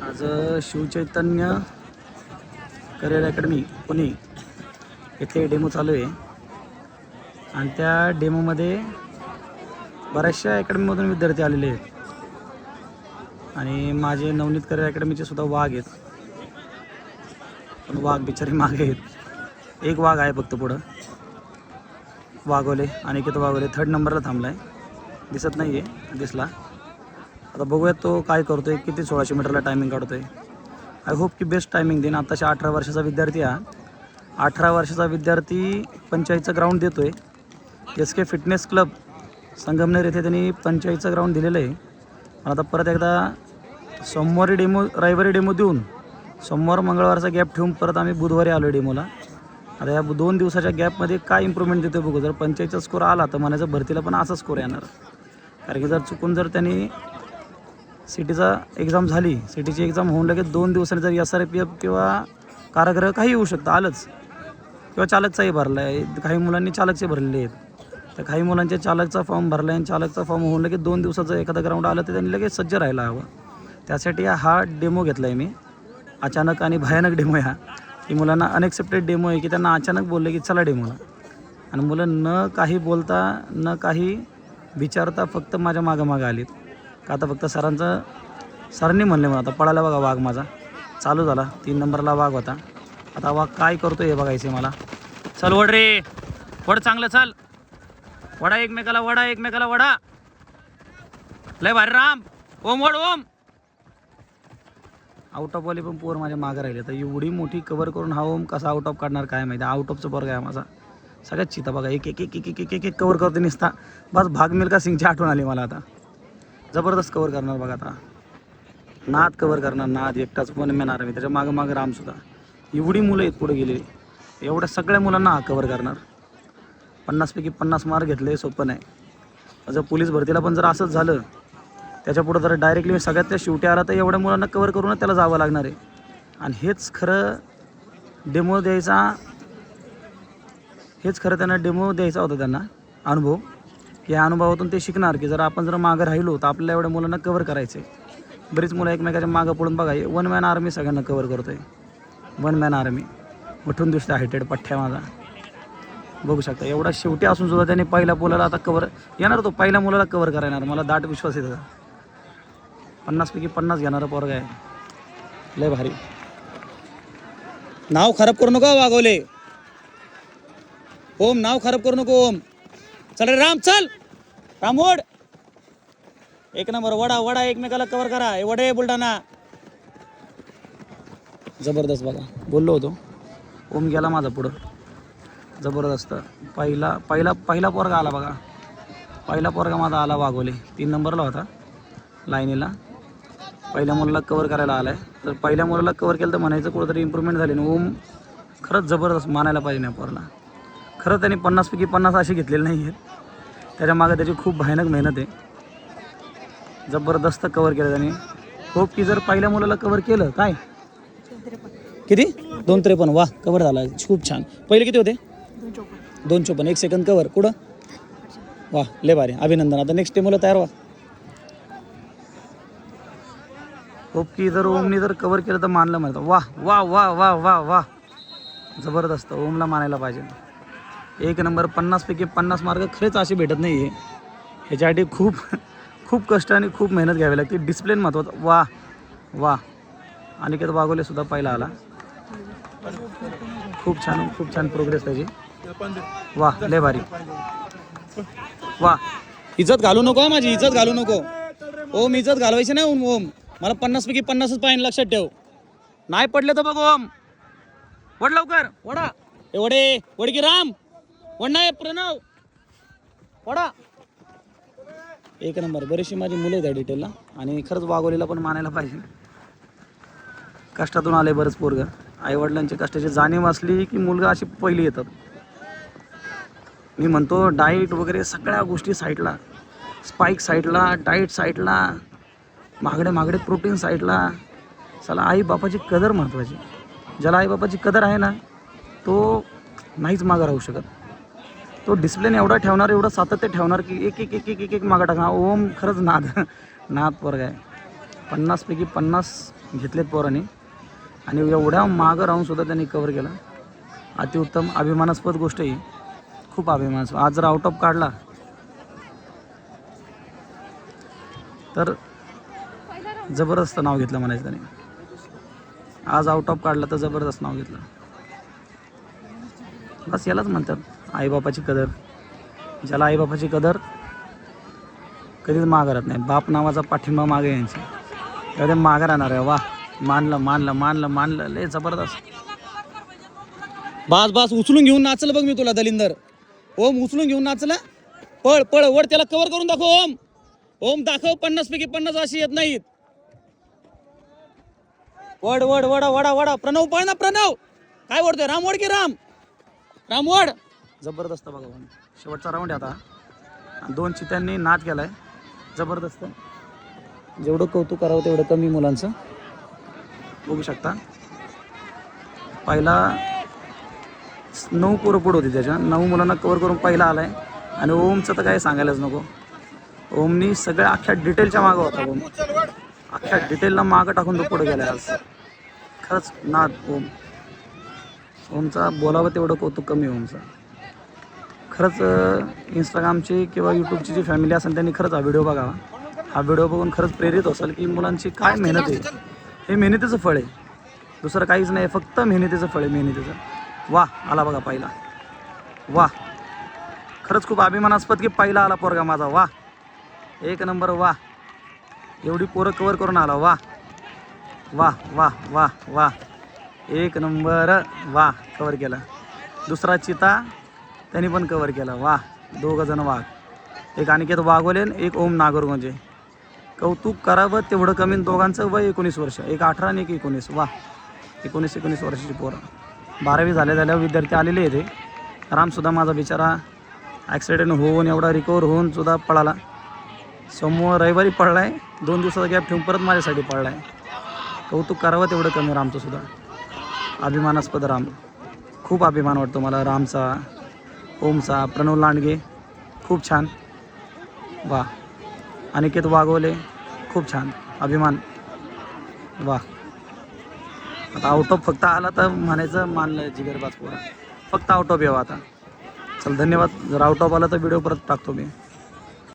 आज शिवचैतन्य career academy Pune येथे demo चालू आहे आणि त्या डेमोमध्ये बऱ्याचशा अकॅडमीमधून विद्यार्थी आलेले आहेत आणि माझे नवनीत करिअर अकॅडमीचे सुद्धा वाघ आहेत, पण वाघ बिचारे मागे आहेत. एक वाघ आहे फक्त पुढं, वाघोले अनिकेत वाघोले 3rd नंबरला थांबला आहे, दिसत नाही आहे, दिसला. आता बघूयात तो काय करतोय, किती 1600 मीटरला टायमिंग काढतोय. आय होप की बेस्ट टायमिंग देईन. आत्ताशा 18 वर्षाचा विद्यार्थी हा 18 वर्षाचा विद्यार्थी पंचायतचं ग्राउंड देतोय. SK फिटनेस क्लब संगमनेर येथे त्यांनी पंचायतचं ग्राउंड दिलेलं आहे. पण आता परत एकदा सोमवारी डेमो, रविवारी डेमो देऊन सोमवार मंगळवारचा गॅप ठेवून परत आम्ही बुधवारी आलो डेमोला. आता या 2 दिवसाच्या गॅपमध्ये काय इम्प्रूव्हमेंट देतो बघू. जर पंचायतचा स्कोर आला तर म्हणायचं भरतीला पण असा स्कोर येणार, कारण की जर चुकून जर त्यांनी सिटीचा एक्झाम झाली, सिटीची एक्झाम होऊन लगेच 2 दिवसांनी जर SRPF किंवा कारागृह काही येऊ शकतं आलंच, किंवा चालकचाही भरला आहे. काही मुलांनी चालकचे भरलेले आहेत, तर काही मुलांचे चालकचा फॉर्म भरला आहे आणि चालकचा फॉर्म होऊन लगेच 2 दिवसाचं एखादा ग्राउंड आलं तर त्यांनी लगेच सज्ज राहायला हवं. त्यासाठी हा डेमो घेतला आहे मी. अचानक आणि भयानक डेमो आहे हा, की मुलांना अनएक्सेप्टेड डेमो आहे, की त्यांना अचानक बोलले की चला डेमोला, आणि मुलं न काही बोलता न काही विचारता फक्त माझ्या मागं आलीत. का आता फक्त सरांनी म्हणले मला आता पळाला बघा वाघ माझा चालू झाला. 3 नंबरला वाघ होता. आता वाघ काय करतो हे बघायचं मला. चल वड रे, वड चांगलं, चल वडा एकमेकाला, वडा लय भारी राम. ओम वड, ओम. आउट ऑफ वाली पण पोर माझ्या मागं राहिले. तर एवढी मोठी कव्हर करून हा ओम कसा आउट ऑफ काढणार काय माहिती. आउट ऑफचं पोरगा आहे माझा सगळ्यात चिता बघा. एक एक एक एक एक एक कव्हर करते निसता. बस भाग मिल्खा सिंगची आठवण आली मला. आता जबरदस्त कव्हर करणार बघा. आता नाद कव्हर करणार, नाद एकटाच पण मिळणार मी, त्याच्या मागं रामसुद्धा. एवढी मुलं आहेत पुढे गेलेली, एवढ्या सगळ्या मुलांना हा कव्हर करणार. 50 पैकी 50 मार्क घेतले, सोपं नाही. जर पोलीस भरतीला पण जर असंच झालं, त्याच्या पुढं जर डायरेक्टली मी सगळ्यात त्या शेवटी आला तर एवढ्या मुलांना कव्हर करूनच त्याला जावं लागणार आहे. आणि हेच खरं त्यांना डेमो द्यायचा होता, त्यांना अनुभव. या अनुभवातून ते शिकणार की जर आपण मागं राहिलो तर आपल्याला एवढ्या मुलांना कव्हर करायचं आहे. बरीच मुलं एकमेकाच्या मागं पडून बघा, 1 मॅन आर्मी सगळ्यांना कव्हर करतो आहे. 1 मॅन आर्मी उठून दिसतं हायटेड पठ्ठ्या माझा, बघू शकता. एवढा शेवटी असून सुद्धा त्याने पहिल्या मुलाला आता कव्हर येणार, तो पहिल्या मुलाला कव्हर करायणार. मला दाट विश्वास आहे त्याचा. 50 पैकी 50 घेणारा पोरगा आहे, लय भारी. नाव खराब करू नको वागवले ओम, नाव खराब करू नको ओम. चल रे राम, चल राम ओढ. 1 नंबर. वडा एकमेकाला कव्हर करा. वडे बुलढाणा जबरदस्त बघा. बोललो होतो ओम गेला माझा पुढं, जबरदस्त. पहिला पोरगा आला बघा. पहिला पोरगा माझा आला वाघोले, 3 नंबरला होता लाईनीला. पहिल्या मुलाला कव्हर करायला आलाय. तर पहिल्या मुलाला कव्हर केलं तर म्हणायचं कुठंतरी इम्प्रूव्हमेंट झाली ना. ओम खरंच जबरदस्त मानायला पाहिजे ना पोरला. खरं त्यांनी 50 पैकी 50 असे घेतलेले नाही आहेत. त्याच्या मागे त्याची खूप भयानक मेहनत आहे. जबरदस्त कव्हर केलं त्यांनी. होप की जर पहिल्या मुलाला कव्हर केलं, काय किती 253. वा, कव्हर झाला, खूप छान. पहिले किती होते? 254. 1 सेकंद कव्हर. कुठं? वा, लय भारी, अभिनंदन. आता नेक्स्ट डेमोला तयार व्हा. होप की जर ओमनी जर कव्हर केलं तर मानलं म्हणतं. वा वा वा वा वा वा, जबरदस्त. ओमला मानायला पाहिजे. 1 नंबर. 50 पैकी 50 मार्क खरेच असे भेटत नाही आहे. ह्याच्यासाठी खूप कष्ट आणि खूप मेहनत घ्यावी लागते. डिसिप्लिन महत्त्वाचं. वा वा, अनिकेत वाघोले सुद्धा पहिला आला. खूप छान प्रोग्रेस त्याची. वा, लय भारी. वा, इज्जत घालू नको, माझी इज्जत घालू नको ओम. इज्जत घालवायची नाही ओम. मला 50 पैकी 50च पाहिजे, लक्षात ठेव. नाही पडले तर बघ ओम. वड लवकर, वडा. वड की राम, वड नाही प्रणव, वडा. 1 नंबर. बरीचशी माझी मुलं आहेत त्या डिटेलला, आणि खरंच वाघोलीला पण मानायला पाहिजे. कष्टातून आले बरंच पोरगं. आईवडिलांची कष्टाची जाणीव असली की मुलगा अशी पहिली येतात. मी म्हणतो डाईट वगैरे सगळ्या गोष्टी साईडला, स्पाईक साईडला, डाईट साईडला, मागडे प्रोटीन साईडला. चला, आई बापाची कदर महत्त्वाची. ज्याला आई बापाची कदर आहे ना, तो नाहीच मागं राहू शकत. तो डिसिप्लिन एवढा ठेवणार, एवढं सातत्य ठेवणार की एक मागं टाकणार. ओम खरंच नाद पोरगा आहे. 50पैकी 50 घेतलेत पोरांनी आणि एवढ्या मागं राहून सुद्धा त्यांनी कव्हर केला. अतिउत्तम, अभिमानास्पद गोष्ट ही, खूप अभिमानास्पद. आज जर आउट ऑफ काढला तर जबरदस्त नाव घेतलं म्हणायचं त्याने. आज आउट ऑफ काढला तर जबरदस्त नाव घेतलं. बस यालाच म्हणतात आईबापाची कदर. ज्याला आईबापाची कदर कधीच मागं राहत नाही. बाप नावाचा पाठिंबा मागे यांचा एवढे मागं राहणार आहे. वा, मानलं मानलं मानलं मानलं, लय जबरदस्त. बास बास, उचलून घेऊन नाचलं बघ मी तुला दलिंदर. ओम उचलून घेऊन नाचला. पळ पळ, वड त्याला कव्हर करून दाखव. ओम ओम दाखव, 50पैकी 50 अशी येत नाहीत. वड वड वडा वडा वडा. प्रणव पळ ना, प्रणव काय ओढतोय? राम ओढ की राम, राम ओढ. जबरदस्त बघा. शेवटचा राऊंड आहे आता. 2 चित्यांनी नाद केलाय जबरदस्त. जेवढं कौतुक करावं तेवढं कमी मुलांचं. बघू शकता पहिला 9 पोरं पुढं होती त्याच्या. 9 मुलांना कव्हर करून पहिला आलाय. आणि ओमचं तर काय सांगायलाच नको. ओमनी सगळ्या अख्ख्या डिटेलच्या मागं होता. ओम अख्ख्या डिटेलला मागं टाकून तो पुढे गेला आज. खरंच नाद ओम. ओमचा बोलावं तेवढं कौतुक कमी ओमचं. खरंच इंस्टाग्रामची किंवा यूट्यूबची जी फॅमिली असेल त्यांनी खरंच हा व्हिडिओ बघावा. हा व्हिडिओ बघून खरंच प्रेरित असेल की मुलांची काय मेहनत आहे. हे मेहनतीचं फळ आहे, दुसरं काहीच नाही. फक्त मेहनतीचं फळ आहे, मेहनतीचं. वा, आला बघा पहिला. वा, खरंच खूप अभिमानास्पद की पहिला आला पोरगा माझा. वा, 1 नंबर. वा, एवढी पोरं कव्हर करून आला. वा वा वा वा वा, 1 नंबर. वा, कव्हर केला. दुसरा चिता त्यांनी पण कव्हर केला. वा, 2 जण वाघ. एक अनिकेत वाघोले, एक ओम नागरगोंजे. कौतुक करावं तेवढं कमी. दोघांचं वय 19 वर्ष, एक 18 आणि एक 19. वा, 19 वर्षाची पोरं. 12वी झाल्यावर विद्यार्थी आलेले येते. रामसुद्धा माझा बिचारा ॲक्सिडेंट होऊन एवढा रिकवर होऊन सुद्धा पळाला. सोमवार रविवारी पळला आहे. 2 दिवसाचा गॅप ठेवून परत माझ्यासाठी पळला आहे. कौतुक करावं तेवढं कमी रामचं सुद्धा. अभिमानास्पद राम. खूप अभिमान वाटतो मला रामचा, ओमचा. प्रणव लांडगे खूप छान. वा, अनिकेत वाघोले खूप छान. अभिमान. वा, आता आउट ऑफ फक्त आला तर म्हणायचं मानलं जिगरबाज पोरा. फक्त आउट ऑफ यावं आता. चल धन्यवाद. जर आउट ऑफ आला तर व्हिडिओ परत टाकतो मी.